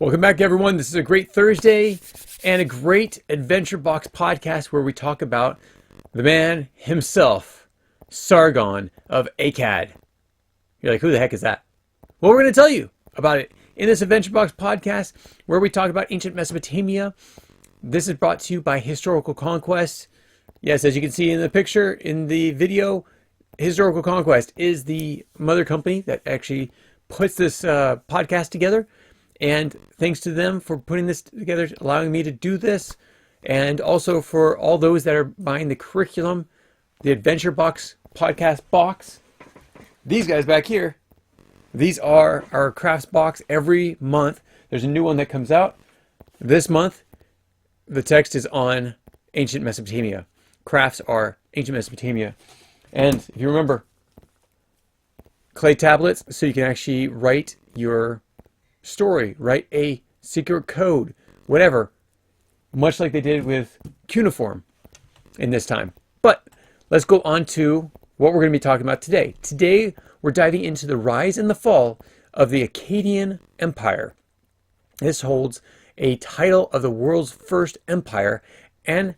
Welcome back, everyone. This is a great Thursday and a great Adventure Box podcast where we talk about the man himself, Sargon of Akkad. You're like, who the heck is that? Well, we're going to tell you about it in this Adventure Box podcast where we talk about ancient Mesopotamia. This is brought to you by Historical Conquest. Yes, as you can see in the picture, in the video, Historical Conquest is the mother company that actually puts this podcast together. And thanks to them for putting this together, allowing me to do this, and also for all those that are buying the curriculum, the Adventure Box podcast box. These guys back here, these are our crafts box. Every month, there's a new one that comes out. This month, the text is on ancient Mesopotamia. Crafts are ancient Mesopotamia. And if you remember, clay tablets, so you can actually write your story, write a secret code, whatever, much like they did with cuneiform in this time. But let's go on to what we're going to be talking about today. Today, we're diving into the rise and the fall of the Akkadian Empire. This holds a title of the world's first empire, and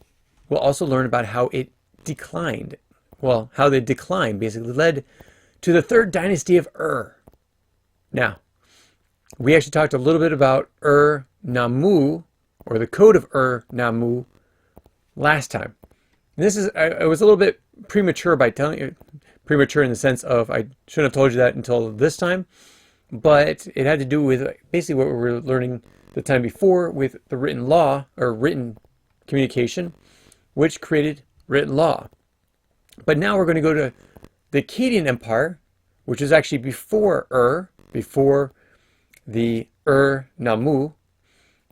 we'll also learn about how it declined. Well, how the decline basically led to the third dynasty of Ur. Now, we actually talked a little bit about Ur-Nammu, or the code of Ur-Nammu, last time. And this is, I was a little bit premature by telling you, premature in the sense of I shouldn't have told you that until this time, but it had to do with basically what we were learning the time before with the written law, or written communication, which created written law. But now we're going to go to the Akkadian Empire, which is actually before before the Ur-Nammu.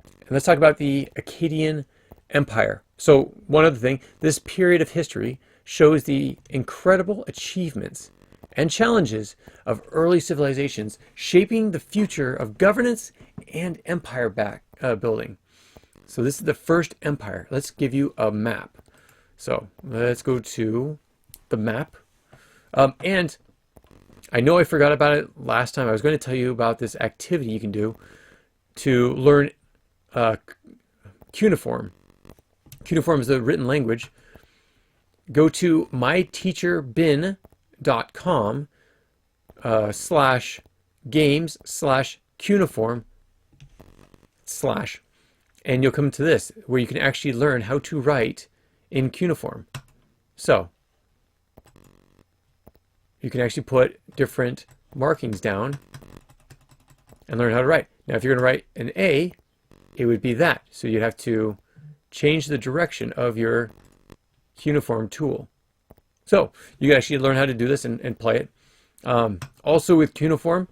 And let's talk about the Akkadian Empire. So one other thing, this period of history shows the incredible achievements and challenges of early civilizations shaping the future of governance and empire building. So this is the first empire. Let's give you a map. So let's go to the map. And I know I forgot about it last time. I was going to tell you about this activity you can do to learn cuneiform. Cuneiform is the written language. Go to myteacherbin.com /games/cuneiform/ and you'll come to this where you can actually learn how to write in cuneiform. So you can actually put different markings down and learn how to write. Now, if you're going to write an A, it would be that. So you'd have to change the direction of your cuneiform tool. So you can actually learn how to do this and play it. Also with cuneiform,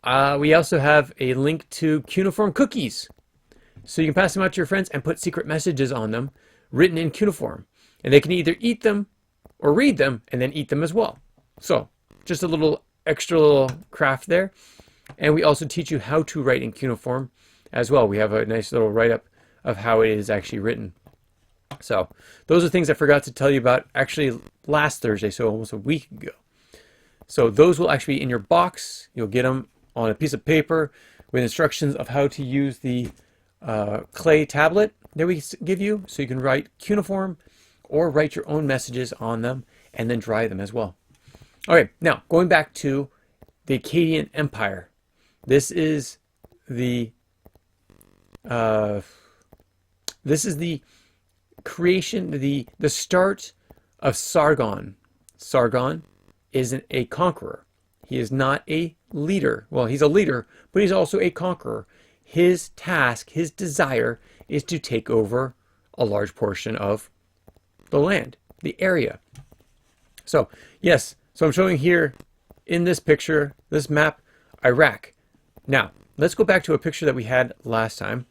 we also have a link to cuneiform cookies. So you can pass them out to your friends and put secret messages on them written in cuneiform. And they can either eat them or read them and then eat them as well. So just a little extra little craft there. And we also teach you how to write in cuneiform as well. We have a nice little write-up of how it is actually written. So those are things I forgot to tell you about actually last Thursday, so almost a week ago. So those will actually be in your box. You'll get them on a piece of paper with instructions of how to use the clay tablet that we give you, so you can write cuneiform or write your own messages on them and then dry them as well. Okay, now going back to the Akkadian Empire. This is the creation, the start of Sargon. Sargon isn't a conqueror. He is not a leader. Well, he's a leader, but he's also a conqueror. His task, his desire, is to take over a large portion of the land, the area. So, yes, so I'm showing here in this picture, this map, Iraq. Now, let's go back to a picture that we had last time.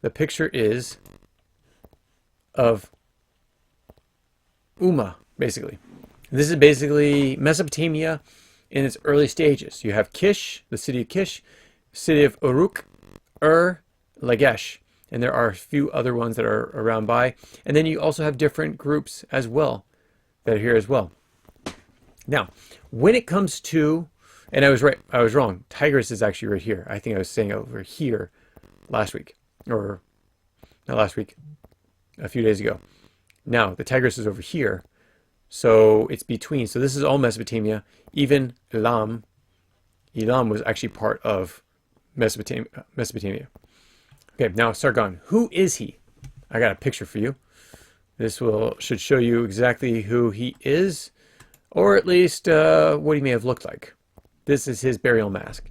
The picture is of Umma, basically. This is basically Mesopotamia in its early stages. You have Kish, the city of Kish, city of Uruk, Lagesh, and there are a few other ones that are around by. And then you also have different groups as well that are here as well. Now, when it comes to, and I was right, I was wrong. Tigris is actually right here. I think I was saying over here, last week, or not last week, a few days ago. Now the Tigris is over here, so it's between. So this is all Mesopotamia. Even Elam was actually part of Mesopotamia. Okay, now Sargon. Who is he? I got a picture for you. This should show you exactly who he is, or at least what he may have looked like. This is his burial mask.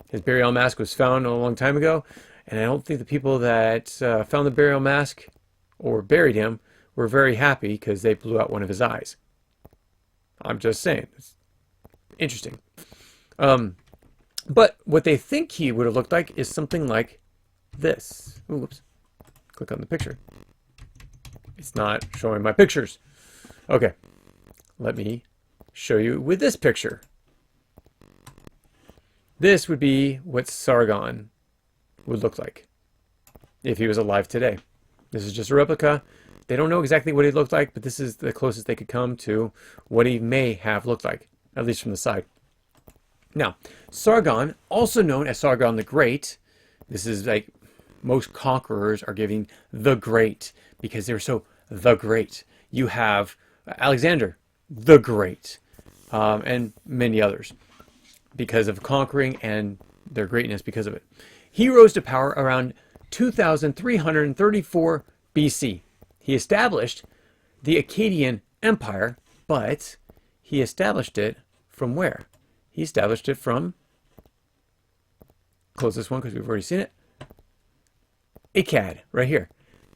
His burial mask was found a long time ago, and I don't think the people that found the burial mask or buried him were very happy because they blew out one of his eyes. I'm just saying. It's interesting. But what they think he would have looked like is something like this. Ooh, whoops. Click on the picture. It's not showing my pictures. Okay. Let me show you with this picture. This would be what Sargon would look like if he was alive today. This is just a replica. They don't know exactly what he looked like, but this is the closest they could come to what he may have looked like, at least from the side. Now, Sargon, also known as Sargon the Great, this is like most conquerors are giving the Great because they're so the Great. You have Alexander the Great, and many others because of conquering and their greatness because of it. He rose to power around 2334 BC. He established the Akkadian Empire, but he established it from where? He established it from, close this one because we've already seen it, Akkad, right here.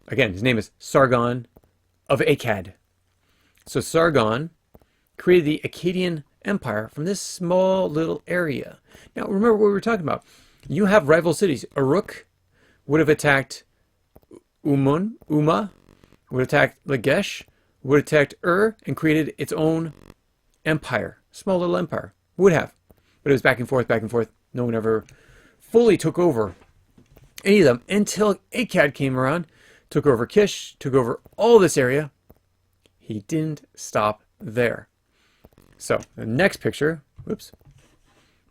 Again, his name is Sargon of Akkad. So Sargon created the Akkadian Empire from this small little area. Now remember what we were talking about. You have rival cities. Uruk would have attacked Umma, would attack Lagesh, would have attacked and created its own empire. Small little empire. Would have. But it was back and forth, back and forth. No one ever fully took over any of them until Akkad came around, took over Kish, took over all this area. He didn't stop there. So the next picture, whoops,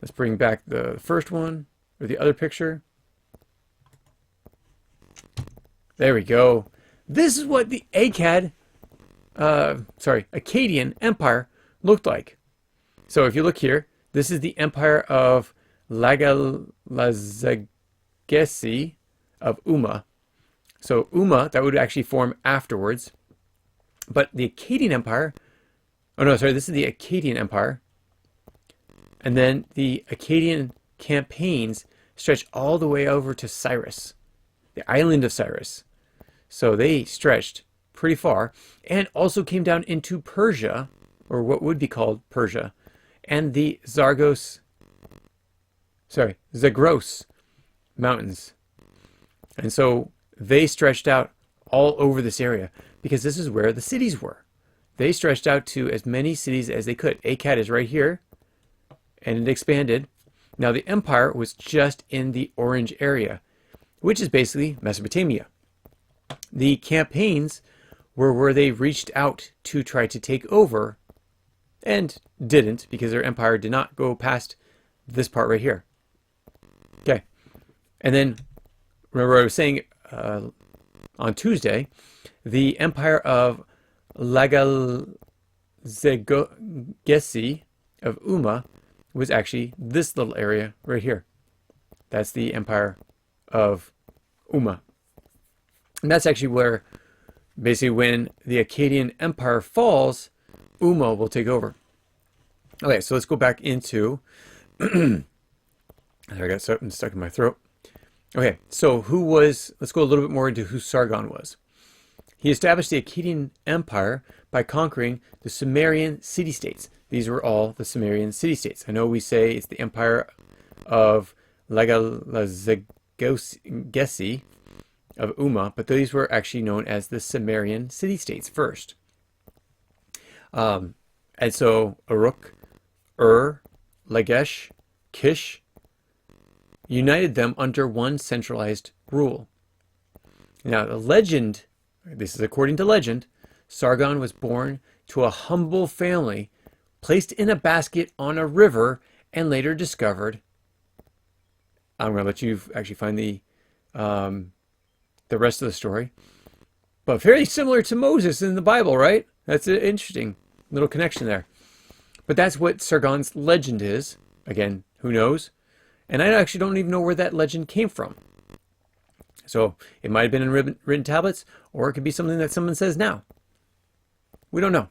let's bring back the first one, or the other picture. There we go. This is what the Akkadian Empire looked like. So if you look here, this is the empire of Lagalazagesi of Umma. So Umma, that would actually form afterwards. But the Akkadian Empire, this is the Akkadian Empire. And then the Akkadian campaigns stretch all the way over to Cyrus, the island of Cyrus. So they stretched pretty far and also came down into Persia, or what would be called Persia, and the Zagros Mountains. And so they stretched out all over this area because this is where the cities were. They stretched out to as many cities as they could. Akkad is right here, and it expanded. Now the empire was just in the orange area, which is basically Mesopotamia. The campaigns were where they reached out to try to take over, and didn't, because their empire did not go past this part right here. Okay. And then, remember I was saying on Tuesday, the empire of Lagalzegesi of Umma was actually this little area right here. That's the empire of Umma. And that's actually where, basically, when the Akkadian Empire falls, Umma will take over. Okay, so let's go back into... I got something stuck in my throat. Okay, so let's go a little bit more into who Sargon was. He established the Akkadian Empire by conquering the Sumerian city-states. These were all the Sumerian city-states. I know we say it's the empire of Lagalazegesi of Umma, but these were actually known as the Sumerian city-states first. And so Uruk, Lagesh, Kish united them under one centralized rule. Now, the legend, this is according to legend, Sargon was born to a humble family, placed in a basket on a river, and later discovered. I'm going to let you actually find the the rest of the story. But very similar to Moses in the Bible, right? That's an interesting little connection there. But that's what Sargon's legend is. Again, who knows? And I actually don't even know where that legend came from. So it might have been in written tablets, or it could be something that someone says now. We don't know.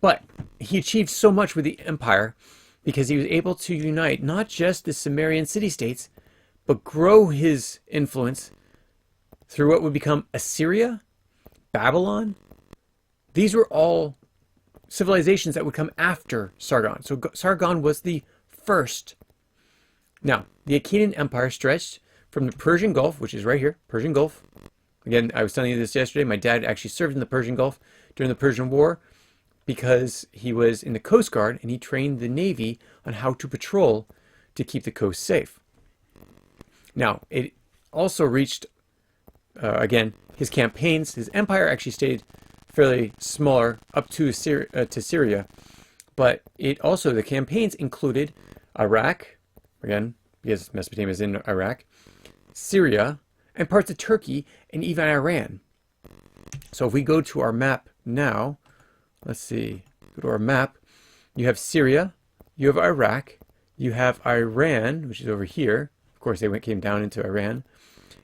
But he achieved so much with the empire because he was able to unite not just the Sumerian city-states, but grow his influence through what would become Assyria, Babylon. These were all civilizations that would come after Sargon. So Sargon was the first. Now, the Akkadian Empire stretched from the Persian Gulf, which is right here, Persian Gulf. Again, I was telling you this yesterday. My dad actually served in the Persian Gulf during the Persian War because he was in the Coast Guard and he trained the Navy on how to patrol to keep the coast safe. Now, it also reached, again, his campaigns. His empire actually stayed fairly smaller up to Syria, but it also, the campaigns included Iraq, again, because Mesopotamia is in Iraq, Syria, and parts of Turkey, and even Iran. So if we go to our map now, let's see, go to our map, you have Syria, you have Iraq, you have Iran, which is over here. Of course, they came down into Iran,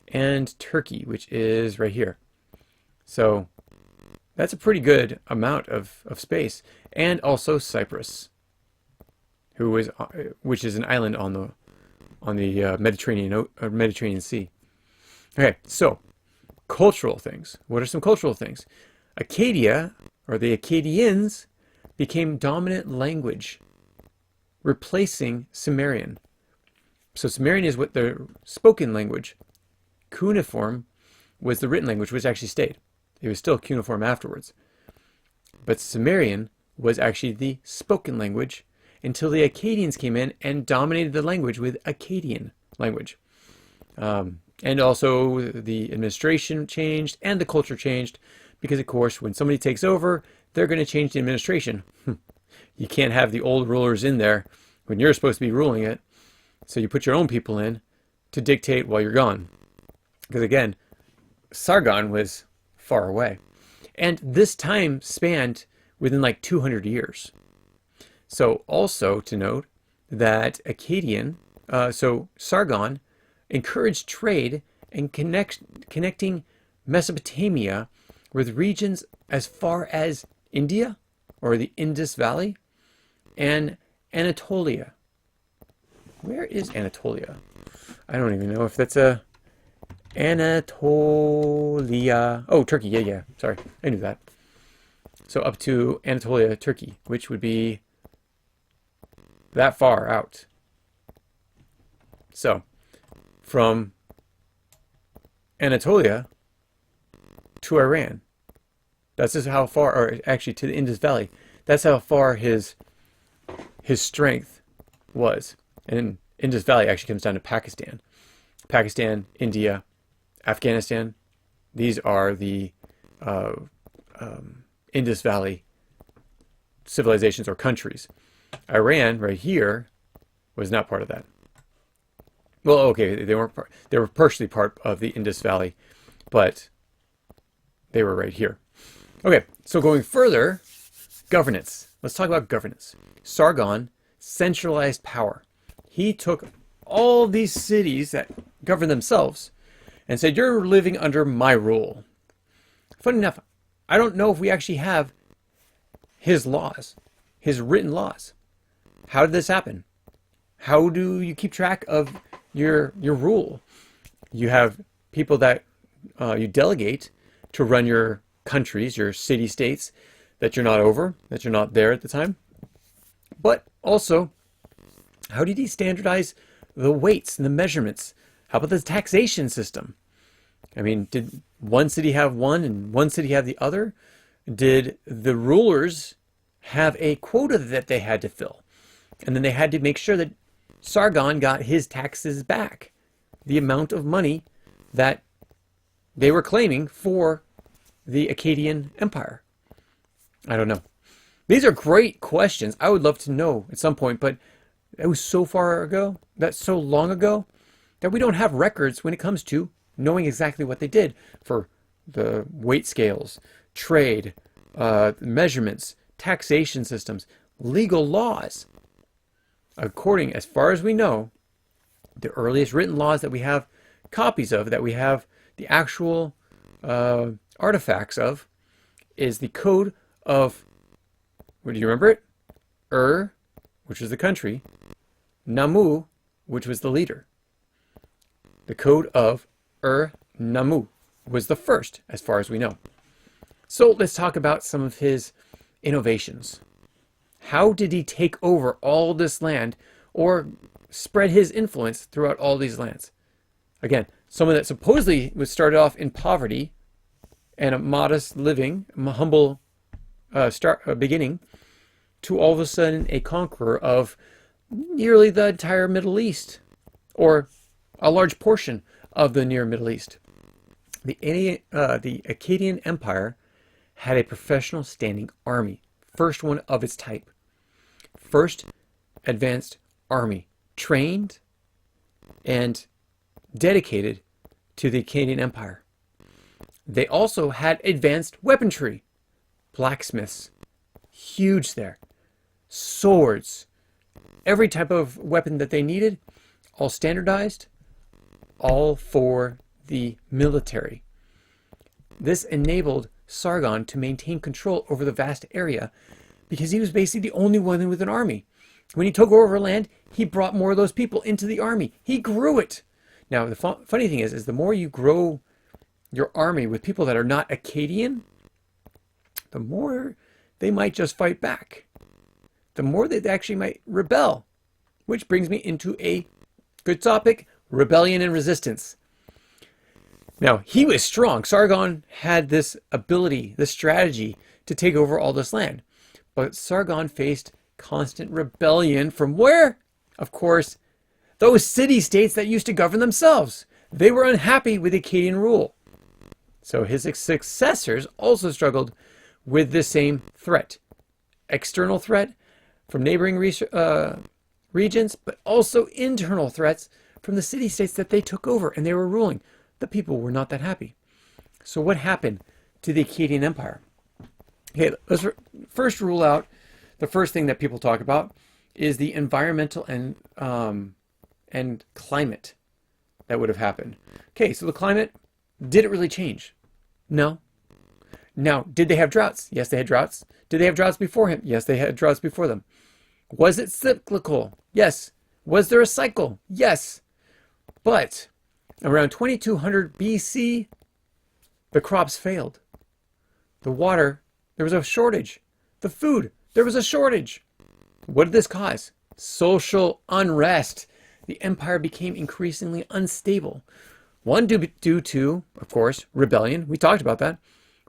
and Turkey, which is right here. So that's a pretty good amount of space. And also Cyprus, which is an island on the Mediterranean Sea. Okay, so cultural things. What are some cultural things? Akkadia, or the Akkadians, became dominant language, replacing Sumerian. So Sumerian is what the spoken language. Cuneiform was the written language, which actually stayed. It was still cuneiform afterwards. But Sumerian was actually the spoken language until the Akkadians came in and dominated the language with Akkadian language. And also the administration changed and the culture changed because, of course, when somebody takes over, they're going to change the administration. You can't have the old rulers in there when you're supposed to be ruling it. So you put your own people in to dictate while you're gone. Because again, Sargon was far away. And this time spanned within like 200 years. So also to note that so Sargon encouraged trade and connecting Mesopotamia with regions as far as India, or the Indus Valley, and Anatolia. Where is Anatolia? I don't even know if that's Anatolia. Oh, Turkey. Yeah. Sorry, I knew that. So up to Anatolia, Turkey, which would be that far out. So from Anatolia to Iran, that's just how far, or actually to the Indus Valley, that's how far his strength was. And Indus Valley actually comes down to Pakistan. Pakistan, India, Afghanistan, these are the Indus Valley civilizations or countries. Iran, right here, was not part of that. Well, okay, they were partially part of the Indus Valley, but they were right here. Okay, so going further, governance. Let's talk about governance. Sargon centralized power. He took all these cities that govern themselves and said, you're living under my rule. Funny enough, I don't know if we actually have his laws, his written laws. How did this happen? How do you keep track of your rule? You have people that you delegate to run your countries, your city-states that you're not over, that you're not there at the time. But also, how did he standardize the weights and the measurements? How about the taxation system? I mean, did one city have one and one city have the other? Did the rulers have a quota that they had to fill? And then they had to make sure that Sargon got his taxes back, the amount of money that they were claiming for the Akkadian Empire. I don't know. These are great questions. I would love to know at some point, but it was so far ago, that's so long ago, that we don't have records when it comes to knowing exactly what they did for the weight scales, trade, measurements, taxation systems, legal laws. According, as far as we know, the earliest written laws that we have copies of, that we have the actual artifacts of, is the code of, do you remember it? Ur, which was the country, Namu, which was the leader. The code of Ur-Namu was the first, as far as we know. So let's talk about some of his innovations. How did he take over all this land or spread his influence throughout all these lands? Again, someone that supposedly was started off in poverty and a modest living, a humble beginning, to all of a sudden a conqueror of nearly the entire Middle East, or a large portion of the near Middle East. The Akkadian Empire had a professional standing army, first one of its type. First advanced army, trained and dedicated to the Akkadian Empire. They also had advanced weaponry, blacksmiths, huge there, swords, every type of weapon that they needed, all standardized, all for the military. This enabled Sargon to maintain control over the vast area because he was basically the only one with an army. When he took over land, he brought more of those people into the army. He grew it. Now, the funny thing is the more you grow your army with people that are not Akkadian, the more they might just fight back. The more they actually might rebel. Which brings me into a good topic, rebellion and resistance. Now, he was strong. Sargon had this ability, this strategy to take over all this land. But Sargon faced constant rebellion from where? Of course, those city-states that used to govern themselves. They were unhappy with Akkadian rule. So his successors also struggled with the same threat. External threat from neighboring regions, but also internal threats from the city-states that they took over and they were ruling. The people were not that happy. So what happened to the Akkadian Empire? Okay, let's first rule out the first thing that people talk about is the environmental and climate that would have happened. Okay, so the climate, did it really change? No. Now, did they have droughts? Yes, they had droughts. Did they have droughts before him? Yes, they had droughts before them. Was it cyclical? Yes. Was there a cycle? Yes. But around 2200 BC, the crops failed. The water, there was a shortage. The food, there was a shortage. What did this cause? Social unrest. The empire became increasingly unstable. One due to, of course, rebellion. We talked about that.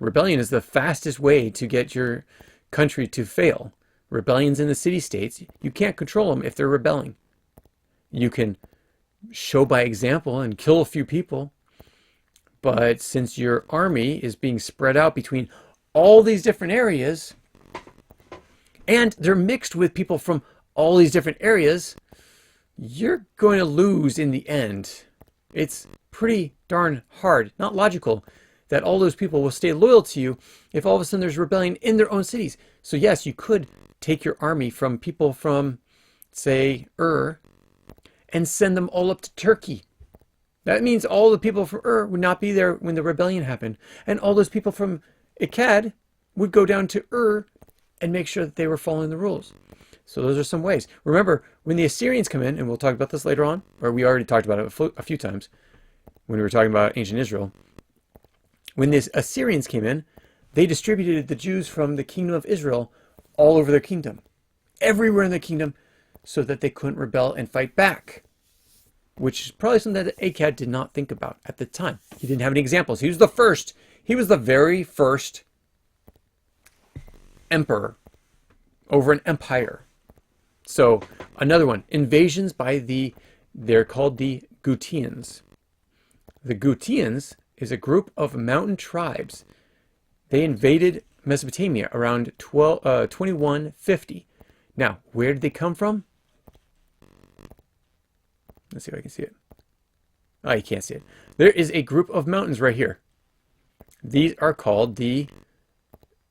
Rebellion is the fastest way to get your country to fail. Rebellions in the city-states, you can't control them if they're rebelling. You can show by example and kill a few people. But since your army is being spread out between all these different areas, and they're mixed with people from all these different areas, you're going to lose in the end. It's pretty darn hard, not logical, that all those people will stay loyal to you if all of a sudden there's rebellion in their own cities. So yes, you could take your army from people from, say, Ur, and send them all up to Turkey. That means all the people from Ur would not be there when the rebellion happened. And all those people from Akkad would go down to Ur and make sure that they were following the rules. So those are some ways. Remember, when the Assyrians come in, and we'll talk about this later on, or we already talked about it a few times when we were talking about ancient Israel. When the Assyrians came in, they distributed the Jews from the kingdom of Israel all over their kingdom, everywhere in the kingdom, so that they couldn't rebel and fight back, which is probably something that Akkad did not think about at the time. He didn't have any examples. He was the first. He was the very first emperor over an empire. So another one, invasions by they're called the Gutians. The Gutians is a group of mountain tribes. They invaded Mesopotamia around 2150. Now, where did they come from? Let's see if I can see it. Oh, you can't see it. There is a group of mountains right here. These are called the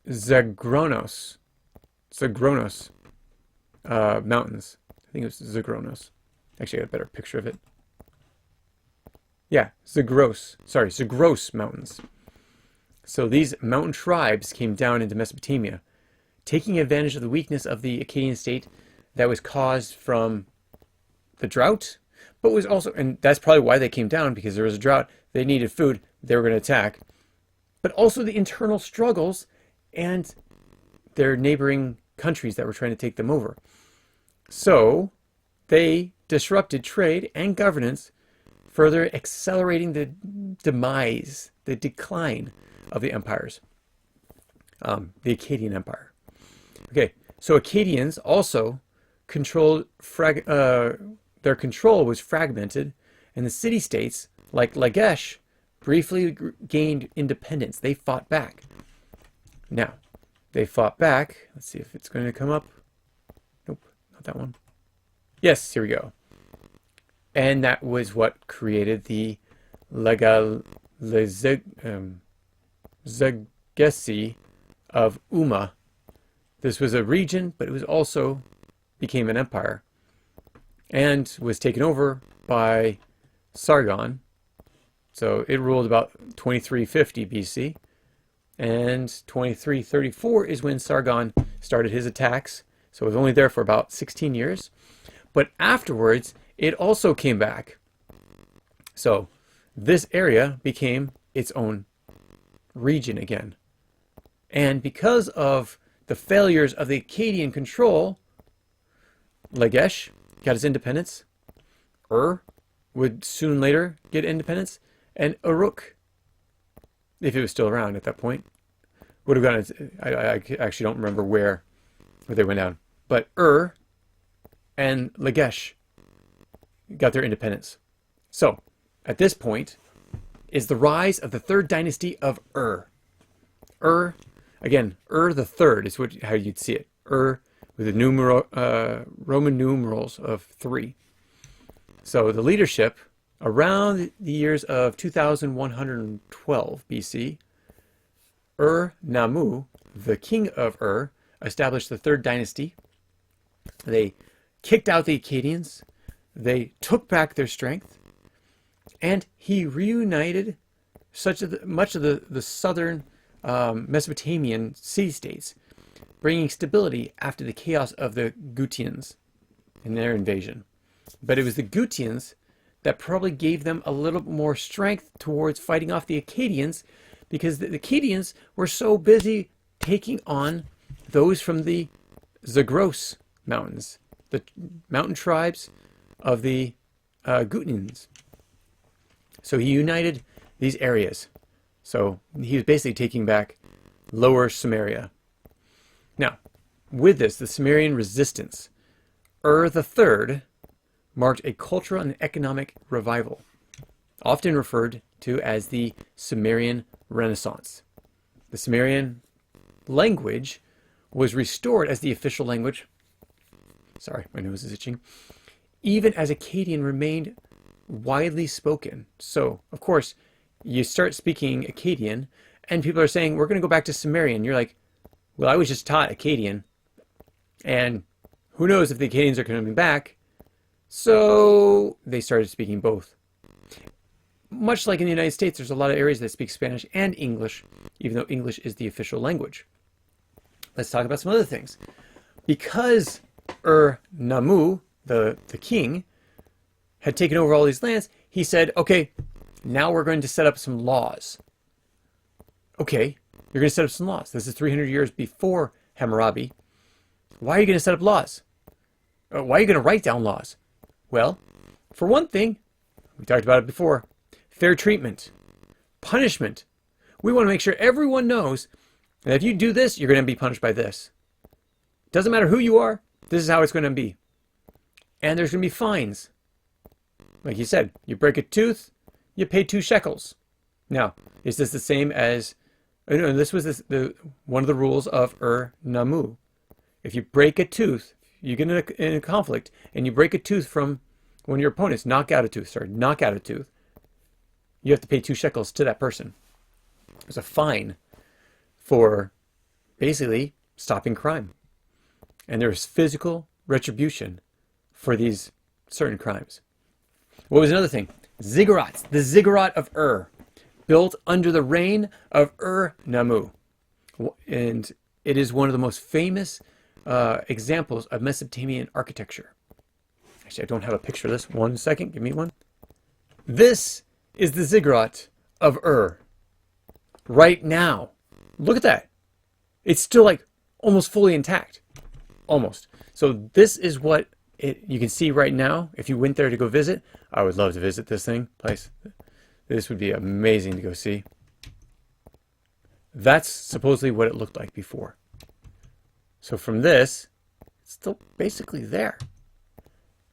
Zagronos. Zagronos mountains. I think it was Zagronos. Actually, I got a better picture of it. Yeah, Zagros mountains. So these mountain tribes came down into Mesopotamia, taking advantage of the weakness of the Akkadian state that was caused from the drought, but was also, and that's probably why they came down, because there was a drought, they needed food, they were going to attack, but also the internal struggles and their neighboring countries that were trying to take them over. So they disrupted trade and governance, further accelerating the demise, the decline of the empires, the Akkadian Empire. Okay, so Akkadians also controlled, their control was fragmented, and the city-states, like Lagash, briefly gained independence. They fought back. Now, they fought back. Let's see if it's going to come up. Nope, not that one. Yes, here we go. And that was what created the Zagesi of Umma. This was a region, but it was also became an empire and was taken over by Sargon. So it ruled about 2350 BC, and 2334 is when Sargon started his attacks. So it was only there for about 16 years. But afterwards, it also came back. So this area became its own region again. And because of the failures of the Akkadian control, Lagash got his independence. Would soon later get independence. And Uruk, if it was still around at that point, would have gotten, I actually don't remember where they went down. But and Lagash got their independence. So, at this point, is the rise of the third dynasty of Ur. Again, Ur the third is how you'd see it. Ur with the Roman numerals of 3. So the leadership around the years of 2112 BC, Ur-Nammu, the king of Ur, established the third dynasty. They kicked out the Akkadians. They took back their strength. And he reunited much of the southern Mesopotamian city-states, bringing stability after the chaos of the Gutians in their invasion. But it was the Gutians that probably gave them a little more strength towards fighting off the Akkadians, because the Akkadians were so busy taking on those from the Zagros mountains, the mountain tribes of the Gutians. So he united these areas. So he was basically taking back Lower Samaria. Now, with this, the Sumerian resistance, Ur III marked a cultural and economic revival, often referred to as the Sumerian Renaissance. The Sumerian language was restored as the official language. Sorry, my nose is itching. Even as Akkadian remained widely spoken. So, of course, you start speaking Akkadian, and people are saying, we're going to go back to Sumerian. You're like, well, I was just taught Akkadian, and who knows if the Akkadians are coming back. So they started speaking both. Much like in the United States, there's a lot of areas that speak Spanish and English, even though English is the official language. Let's talk about some other things. Because Ur-Nammu, the king, had taken over all these lands, he said, okay, now we're going to set up some laws. Okay, you're going to set up some laws. This is 300 years before Hammurabi. Why are you going to set up laws? Why are you going to write down laws? Well, for one thing, we talked about it before, fair treatment, punishment. We want to make sure everyone knows that if you do this, you're going to be punished by this. Doesn't matter who you are, this is how it's going to be. And there's going to be fines. Like you said, you break a tooth, you pay 2 shekels. Now, is this the same as, this was one of the rules of Ur-Nammu. If you break a tooth, you get in a conflict, and you break a tooth from one of your opponents, knock out a tooth, you have to pay 2 shekels to that person. It's a fine for basically stopping crime. And there's physical retribution for these certain crimes. What was another thing? Ziggurats. The ziggurat of Ur, built under the reign of Ur-Nammu. And it is one of the most famous examples of Mesopotamian architecture. Actually, I don't have a picture of this. 1 second. Give me one. This is the ziggurat of Ur. Right now. Look at that. It's still like almost fully intact. Almost. So this is what you can see right now. If you went there to go visit, I would love to visit this place. This would be amazing to go see. That's supposedly what it looked like before. So from this, it's still basically there.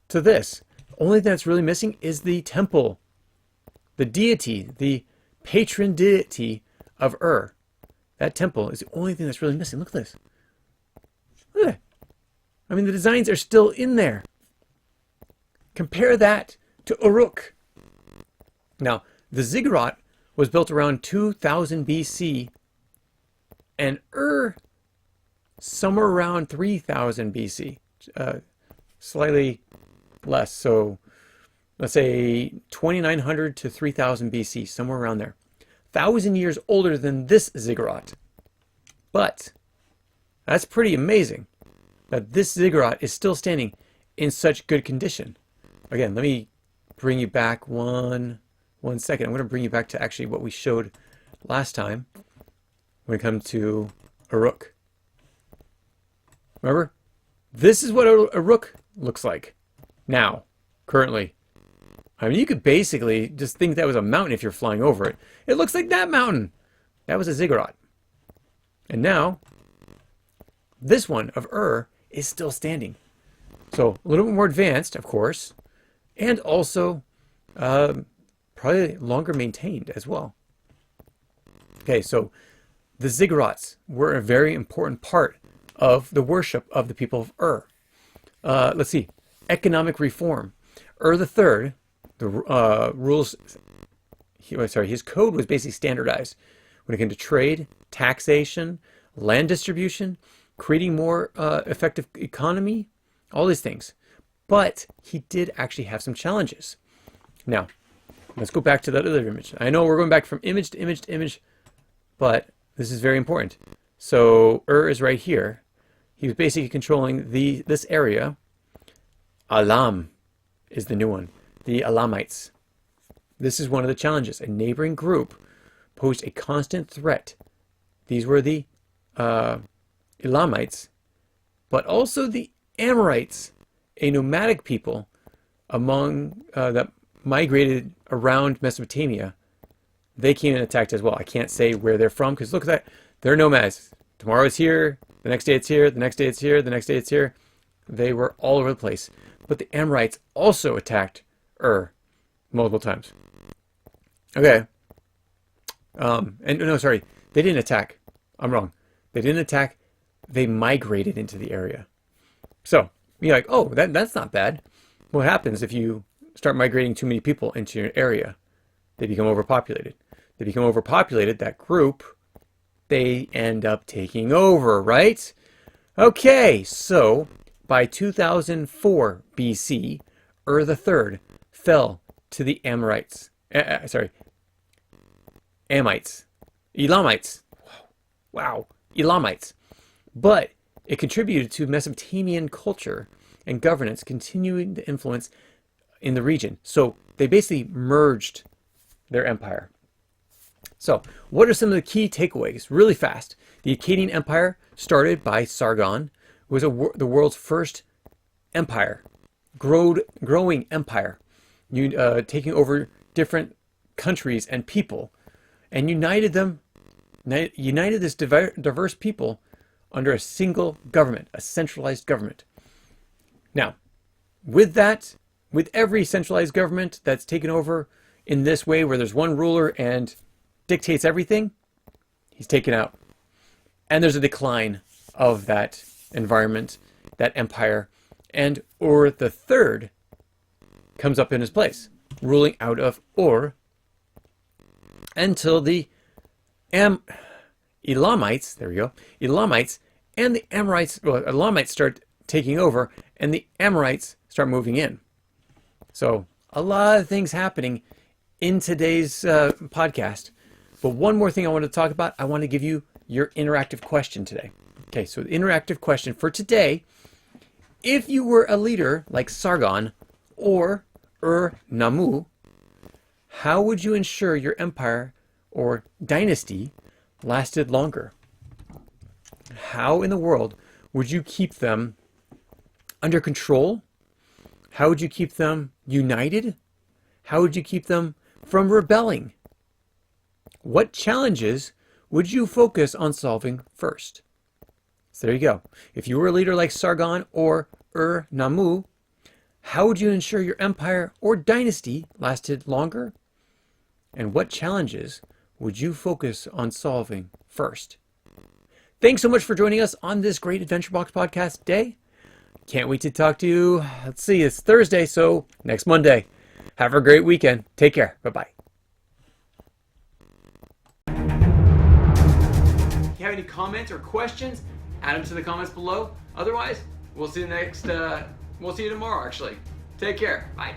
To this, only thing that's really missing is the temple, the deity, the patron deity of Ur. That temple is the only thing that's really missing. Look at this. Look at that. I mean, the designs are still in there. Compare that to Uruk. Now, the ziggurat was built around 2000 BC, and Ur somewhere around 3000 BC, slightly less. So let's say 2900 to 3000 BC, somewhere around there. 1,000 years older than this ziggurat. But that's pretty amazing that this ziggurat is still standing in such good condition. Again, let me bring you back one second. I'm going to bring you back to actually what we showed last time when it comes to Uruk. Remember? This is what Uruk looks like now, currently. I mean, you could basically just think that was a mountain if you're flying over it. It looks like that mountain. That was a ziggurat. And now, this one of Ur is still standing. So a little bit more advanced, of course, and also probably longer maintained as well. Okay, so the ziggurats were a very important part of the worship of the people of Ur. Let's see, economic reform. Ur III, his code was basically standardized when it came to trade, taxation, land distribution, creating more effective economy, all these things. But he did actually have some challenges. Now, let's go back to that other image. I know we're going back from image to image to image, but this is very important. So Ur is right here. He was basically controlling this area. Alam is the new one. The Alamites. This is one of the challenges. A neighboring group posed a constant threat. These were the Elamites, but also the Amorites, a nomadic people among that migrated around Mesopotamia. They came and attacked as well. I can't say where they're from because look at that. They're nomads. Tomorrow it's here. The next day it's here. The next day it's here. The next day it's here. They were all over the place. But the Amorites also attacked Ur multiple times. Okay. And no, sorry. They didn't attack. I'm wrong. They didn't attack. They migrated into the area. So you're like, oh, that's not bad. What happens if you start migrating too many people into your area? They become overpopulated. They become overpopulated, that group, they end up taking over, right? Okay, so by 2004 BC, Ur III fell to the Amorites. Amites. Elamites. Wow, Elamites. But it contributed to Mesopotamian culture and governance continuing to influence in the region. So they basically merged their empire. So what are some of the key takeaways? Really fast. The Akkadian Empire, started by Sargon, was the world's first empire, growing empire, taking over different countries and people, and united this diverse people under a single government, a centralized government. Now, with every centralized government that's taken over in this way, where there's one ruler and dictates everything, he's taken out. And there's a decline of that environment, that empire, and Ur III comes up in his place, ruling out of Ur, until the Elamites, there we go, Elamites and the Amorites, well, Elamites start taking over and the Amorites start moving in. So a lot of things happening in today's podcast. But one more thing I want to talk about, I want to give you your interactive question today. Okay, so the interactive question for today, if you were a leader like Sargon or Ur-Nammu, how would you ensure your empire or dynasty lasted longer? How in the world would you keep them under control? How would you keep them united? How would you keep them from rebelling? What challenges would you focus on solving first? So there you go. If you were a leader like Sargon or Ur-Nammu, how would you ensure your empire or dynasty lasted longer? And what challenges would you focus on solving first? Thanks so much for joining us on this great Adventure Box podcast day. Can't wait to talk to you. Let's see, it's Thursday, so next Monday. Have a great weekend. Take care. Bye-bye. If you have any comments or questions, add them to the comments below. Otherwise, we'll see you tomorrow, actually. Take care. Bye.